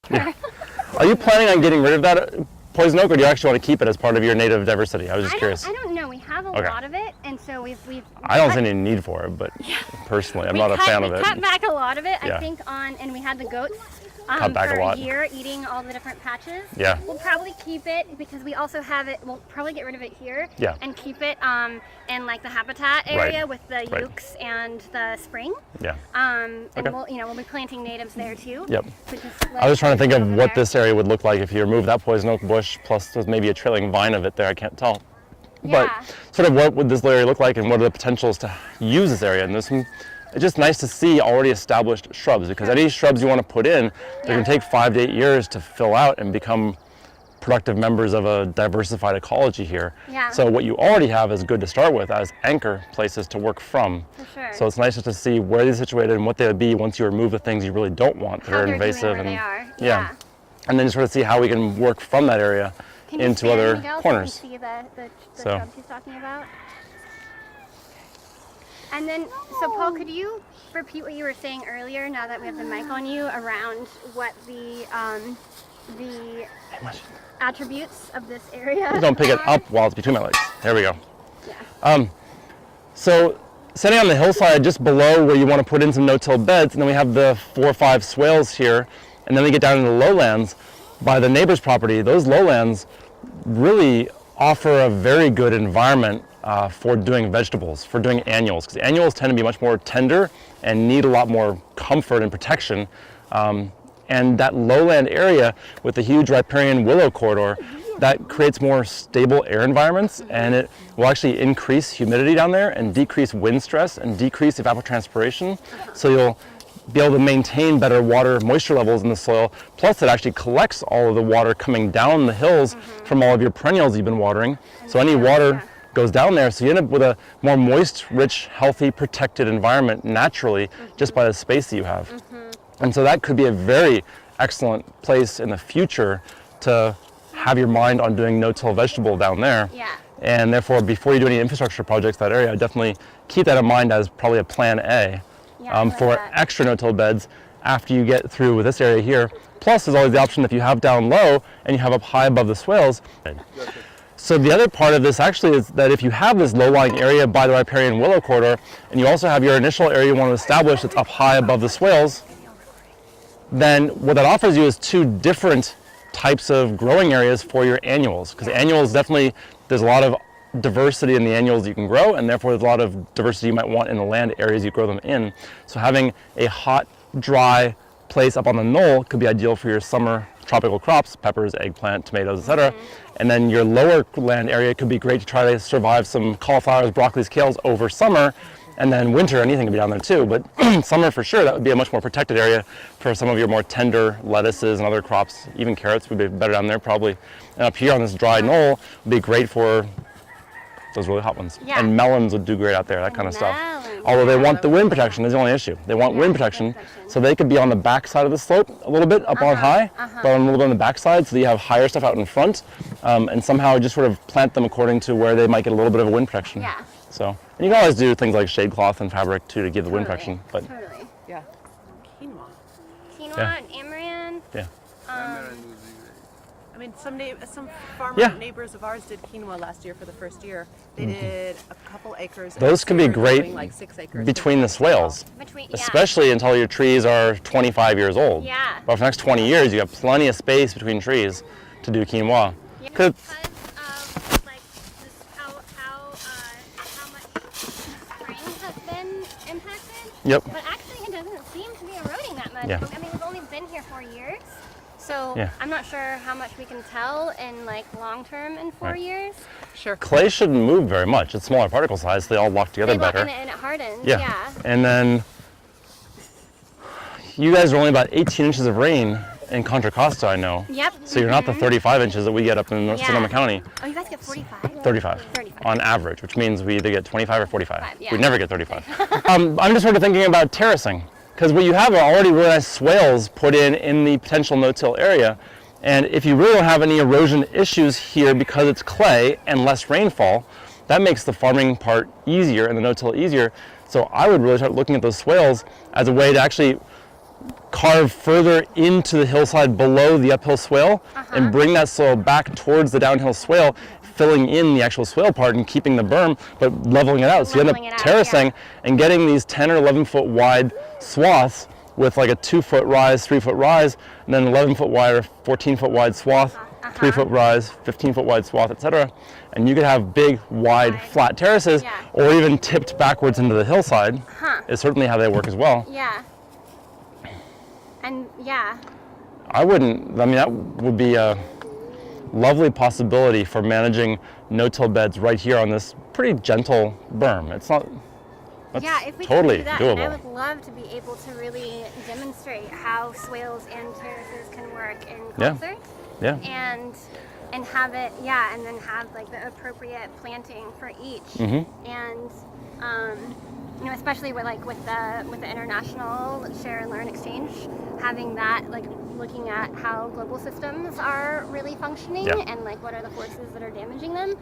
Yeah. Are you planning on getting rid of that poison oak, or do you actually want to keep it as part of your native diversity? I was just curious. I don't know. We have a lot of it, and so we've I don't see any need for it, but personally, I'm not a fan of it. We cut back a lot of it, I think, and we had the goats for a year eating all the different patches. Yeah. We'll probably keep it because we also have it, we'll probably get rid of it here and keep it in like the habitat area with the ukes and the spring. Yeah. And we'll be planting natives there too. Yep. I was trying to think of what this area would look like if you remove that poison oak bush, plus there's maybe a trailing vine of it there, I can't tell. But sort of what would this area look like, and what are the potentials to use this area? And there's some, it's just nice to see already established shrubs, because any shrubs you want to put in, they're going to take 5 to 8 years to fill out and become productive members of a diversified ecology here. Yeah. So what you already have is good to start with as anchor places to work from. For sure. So it's nice just to see where they're situated and what they would be once you remove the things you really don't want that are invasive. They are. Yeah. And then sort of see how we can work from that area into other corners. So you can see the shrubs he's talking about. And then, so Paul, could you repeat what you were saying earlier, now that we have the mic on you, around what the attributes of this area Please don't pick it up while it's between my legs. There we go. Yeah. So sitting on the hillside just below where you want to put in some no-till beds, and then we have the 4 or 5 swales here, and then we get down into the lowlands by the neighbor's property. Those lowlands really offer a very good environment for doing vegetables, for doing annuals, because annuals tend to be much more tender and need a lot more comfort and protection. And that lowland area with the huge riparian willow corridor, that creates more stable air environments, and it will actually increase humidity down there and decrease wind stress and decrease evapotranspiration. So you'll be able to maintain better water moisture levels in the soil. Plus it actually collects all of the water coming down the hills from all of your perennials you've been watering. So any water goes down there, so you end up with a more moist, rich, healthy, protected environment naturally just by the space that you have. And so that could be a very excellent place in the future to have your mind on doing no-till vegetable down there. Yeah. And therefore, before you do any infrastructure projects in that area, definitely keep that in mind as probably a plan A for extra no-till beds after you get through with this area here. Plus, there's always the option if you have down low and you have up high above the swales. So the other part of this actually is that if you have this low-lying area by the riparian willow corridor, and you also have your initial area you want to establish that's up high above the swales, then what that offers you is 2 different types of growing areas for your annuals. Because annuals definitely, there's a lot of diversity in the annuals you can grow, and therefore there's a lot of diversity you might want in the land areas you grow them in. So having a hot, dry place up on the knoll could be ideal for your summer tropical crops, peppers, eggplant, tomatoes, etc. And then your lower land area could be great to try to survive some cauliflowers, broccolis, kales over summer. And then winter, anything could be down there too, but summer for sure, that would be a much more protected area for some of your more tender lettuces and other crops. Even carrots would be better down there probably. And up here on this dry knoll would be great for those really hot ones. Yeah. And melons would do great out there, that kind of stuff. Although they want the wind protection, is the only issue. They want wind protection, so they could be on the back side of the slope a little bit, up on high, but a little bit on the back side, so you have higher stuff out in front, and somehow just sort of plant them according to where they might get a little bit of a wind protection. Yeah. So, and you can always do things like shade cloth and fabric too to give the wind protection. But Yeah. Quinoa. Quinoa and amaranth. Yeah. I mean, some farmer neighbors of ours did quinoa last year for the first year. They did a couple acres. Those can be great like 6 acres between the swales, especially until your trees are 25 years old. Yeah. But for the next 20 years, you have plenty of space between trees to do quinoa. Yeah. Because of like just how much spring has been impacted. Yep. But actually, it doesn't seem to be eroding that much. Yeah. I mean, we've only been here 4 years. So I'm not sure how much we can tell in like long term in 4 years. Sure. Clay shouldn't move very much. It's smaller particle size, so they all lock together better. And it hardens. Yeah. And then you guys are only about 18 inches of rain in Contra Costa, I know. Yep. So you're not the 35 inches that we get up in Sonoma County. Oh, you guys get 45? 35 on average, which means we either get 25 or 45. Yeah. We never get 35. I'm just sort of thinking about terracing. Because what you have are already really nice swales put in the potential no-till area. And if you really don't have any erosion issues here because it's clay and less rainfall, that makes the farming part easier and the no-till easier. So I would really start looking at those swales as a way to actually carve further into the hillside below the uphill swale and bring that soil back towards the downhill swale, filling in the actual swale part and keeping the berm, but leveling it out. So you end up terracing and getting these 10 or 11 foot wide swaths with like a 2 foot rise, 3 foot rise, and then 11 foot wide or 14 foot wide swath, 3 foot rise, 15 foot wide swath, etc. And you could have big, wide, flat terraces, or even tipped backwards into the hillside. Is certainly how they work as well. Yeah. And I mean, that would be a lovely possibility for managing no-till beds right here on this pretty gentle berm. It's not, if we totally could do that, doable. and I would love to be able to really demonstrate how swales and terraces can work in concert. Yeah. And have it, and then have like the appropriate planting for each. And you know, especially with the international share and learn exchange, having that, like looking at how global systems are really functioning and like what are the forces that are damaging them.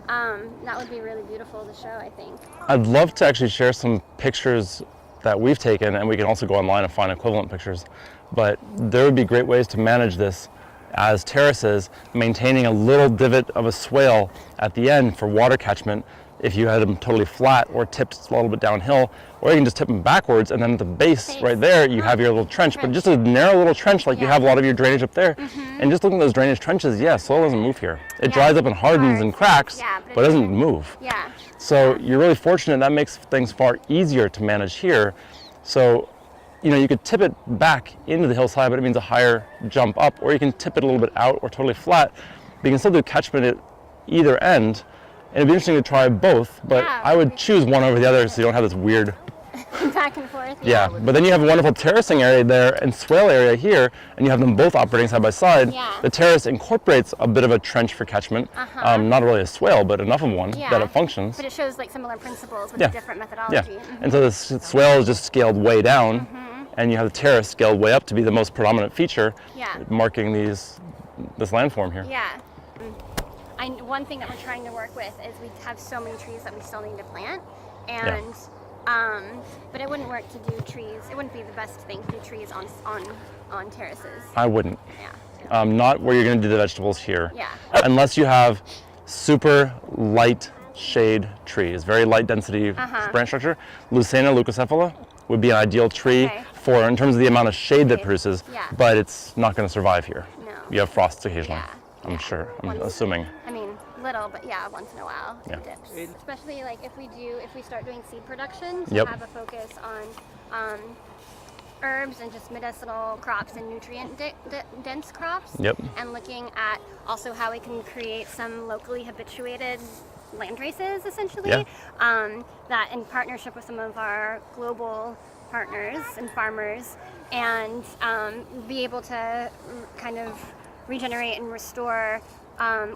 That would be really beautiful to show, I think. I'd love to actually share some pictures that we've taken, and we can also go online and find equivalent pictures. But there would be great ways to manage this as terraces, maintaining a little divot of a swale at the end for water catchment if you had them totally flat or tipped a little bit downhill, or you can just tip them backwards, and then at the base right there you have your little trench, but just a narrow little trench like you have a lot of your drainage up there. And just looking at those drainage trenches, soil doesn't move here. It dries up and hardens and cracks, but it doesn't move. So you're really fortunate. That makes things far easier to manage here. So, you know, you could tip it back into the hillside, but it means a higher jump up, or you can tip it a little bit out or totally flat. But you can still do catchment at either end. And it'd be interesting to try both, but I would choose one over the other so you don't have this weird back and forth. But then you have a wonderful terracing area there and swale area here, and you have them both operating side by side. The terrace incorporates a bit of a trench for catchment, not really a swale, but enough of one that it functions. But it shows like similar principles with a different methodology. And so the swale is just scaled way down, and you have the terrace scaled way up to be the most predominant feature, marking this landform here. One thing that we're trying to work with is we have so many trees that we still need to plant, and but it wouldn't work to do trees. It wouldn't be the best thing to do trees on terraces. I wouldn't. Not where you're going to do the vegetables here. Unless you have super light shade trees, very light density branch structure. Lucena leucocephala would be an ideal tree for, in terms of the amount of shade that produces, but it's not going to survive here. You have frosts occasionally. I'm sure. I'm assuming. I mean, little, but once in a while, it dips. Especially like if we start doing seed production, to have a focus on herbs and just medicinal crops and nutrient dense crops, and looking at also how we can create some locally habituated land races, essentially, that in partnership with some of our global partners and farmers, and be able to kind of regenerate and restore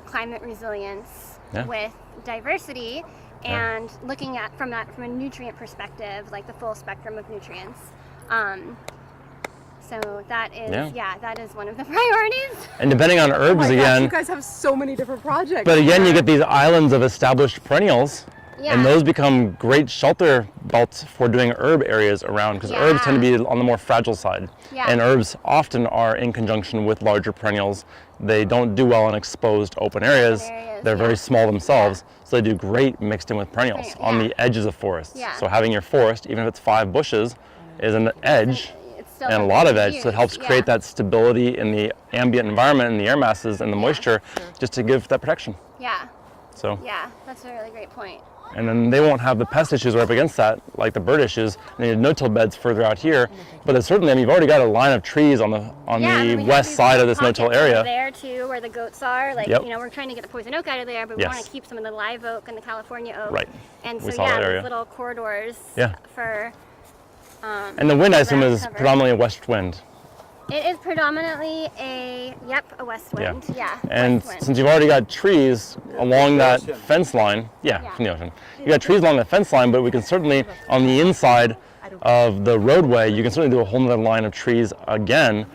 climate resilience with diversity, and looking at from a nutrient perspective, like the full spectrum of nutrients. So that is that is one of the priorities. And depending on herbs again, you guys have so many different projects. But again, you get these islands of established perennials. And those become great shelter belts for doing herb areas around, because herbs tend to be on the more fragile side. And herbs often are in conjunction with larger perennials. They don't do well in exposed open areas. They're very small themselves, so they do great mixed in with perennials on the edges of forests. So having your forest, even if it's 5 bushes, is an edge and a lot of edge, so it helps create that stability in the ambient environment and the air masses and the moisture, just to give that protection. So that's a really great point. And then they won't have the pest issues right up against that, like the bird issues. And they need no-till beds further out here. But it's certainly, I mean, you've already got a line of trees on the west side of this no-till area. There too, where the goats are. Like, you know, we're trying to get the poison oak out of there, but we want to keep some of the live oak and the California oak. And so these little corridors for. And the wind, I assume, is predominantly a west wind. It is predominantly a west wind. And since you've already got trees along that fence line, from the ocean, you got trees along the fence line, but we can certainly, on the inside of the roadway, you can certainly do a whole nother line of trees again.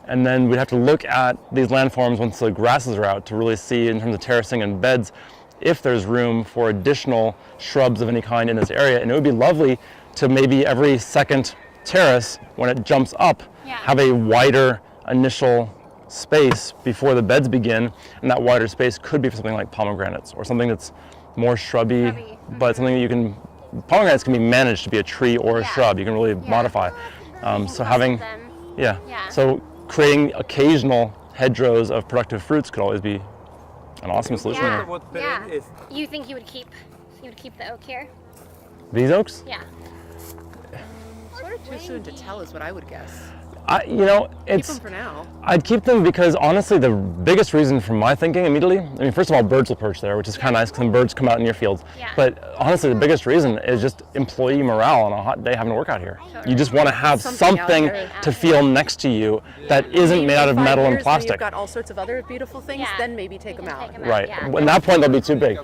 And then we'd have to look at these landforms once the grasses are out to really see, in terms of terracing and beds, if there's room for additional shrubs of any kind in this area. And it would be lovely to maybe every second terrace, when it jumps up, Yeah. have a wider initial space before the beds begin, and that wider space could be for something like pomegranates or something that's more shrubby. But something that you can, pomegranates can be managed to be a tree or a shrub. You can really modify. So having, so creating occasional hedgerows of productive fruits could always be an awesome solution. Yeah. You think you would keep the oak here? These oaks? Yeah. Sort of too soon to tell is what I would guess. You know, Keep them for now. I'd keep them because honestly, the biggest reason for my thinking immediately, I mean, first of all, birds will perch there, which is kind of nice because birds come out in your fields. Yeah. But honestly, the biggest reason is just employee morale on a hot day having to work out here. You just want to have something to feel next to you that isn't made out of metal and plastic. When you've got all sorts of other beautiful things, then maybe take them out. Right. At that point, they'll be too big.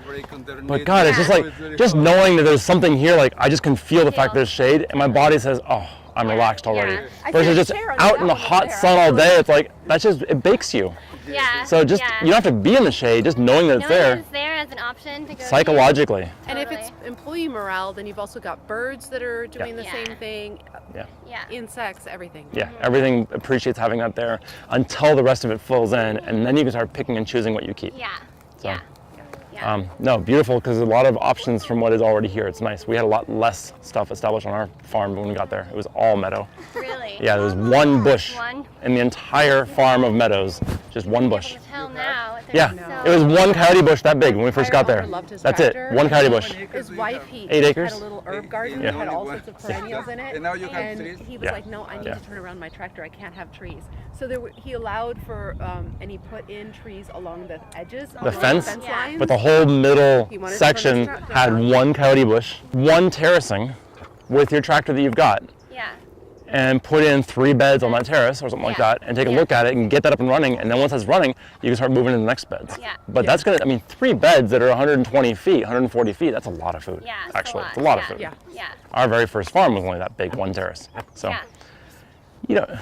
But God, it's just like, just knowing that there's something here, like I just can feel the fact there's shade, and my body says, oh, I'm relaxed already. Versus just out in the hot sun all day, it's like, that's just, it bakes you. Yeah. So just, you don't have to be in the shade, just knowing that it's there. Knowing it's there as an option to go Psychologically. And if it's employee morale, then you've also got birds that are doing the same thing. Insects, everything. Yeah, everything appreciates having that there until the rest of it fills in, and then you can start picking and choosing what you keep. No, beautiful, because there's a lot of options from what is already here. It's nice. We had a lot less stuff established on our farm when we got there. It was all meadow. Really? Yeah, there was one bush in the entire farm of meadows, just one bush. Yeah, it was one coyote bush that big when we first got there. That's it, one coyote bush. His wife, he 8 acres. had a little herb garden that had all sorts of perennials in it, and he was like, no, I need to turn around my tractor, I can't have trees. So he allowed for, and he put in trees along the edges of the fence lines. But the whole middle section had one coyote bush, one terracing with your tractor that you've got. And put in 3 beds on that terrace or something like that, and take a look at it and get that up and running. And then once that's running, you can start moving to the next beds. But that's gonna, I mean, 3 beds that are 120 feet, 140 feet, that's a lot of food. Actually, it's a lot of food. Our very first farm was only that big, one terrace. So, you know.